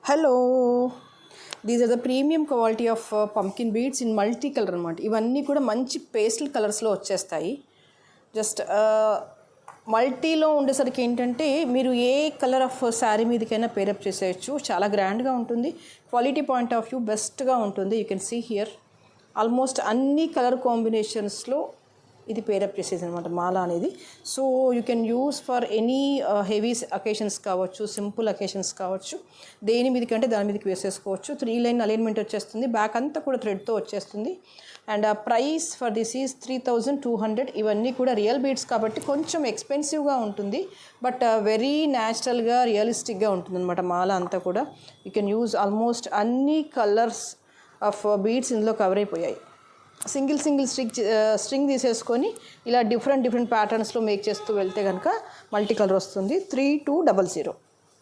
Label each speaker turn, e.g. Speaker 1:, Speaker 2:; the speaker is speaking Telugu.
Speaker 1: Hello, these are the premium quality of pumpkin beads in multi colour అనమాట. ఇవన్నీ కూడా మంచి పేస్టల్ కలర్స్లో వచ్చేస్తాయి. జస్ట్ మల్టీలో ఉండేసరికి ఏంటంటే మీరు ఏ కలర్ ఆఫ్ శారీ మీదకైనా పేరప్ చేసేయచ్చు. చాలా గ్రాండ్గా ఉంటుంది. క్వాలిటీ పాయింట్ ఆఫ్ వ్యూ బెస్ట్గా ఉంటుంది. You can see here almost అన్ని కలర్ కాంబినేషన్స్లో ఇది పేరప్ చేసేది అనమాట మాల అనేది. So you can use for any heavy occasions కావచ్చు, సింపుల్ అకేషన్స్ కావచ్చు. దేని మీదకంటే దాని మీదకి వేసేసుకోవచ్చు. 3 లైన్ అలైన్మెంట్ వచ్చేస్తుంది. బ్యాక్ అంతా కూడా థ్రెడ్తో వచ్చేస్తుంది. And price for this is 3200. ఇవన్నీ కూడా రియల్ బీడ్స్ కాబట్టి కొంచెం ఎక్స్పెన్సివ్గా ఉంటుంది. బట్ వెరీ న్యాచురల్గా రియలిస్టిక్గా ఉంటుంది అనమాట మాల అంతా కూడా. యూ కెన్ యూజ్ ఆల్మోస్ట్ అన్ని కలర్స్ ఆఫ్ బీడ్స్ ఇందులో కవర్ అయిపోయాయి. సింగిల్ స్ట్రింగ్ తీసేసుకొని ఇలా డిఫరెంట్ ప్యాటర్న్స్లో మేక్ చేస్తూ వెళ్తే కనుక మల్టీ కలర్ వస్తుంది. 3200.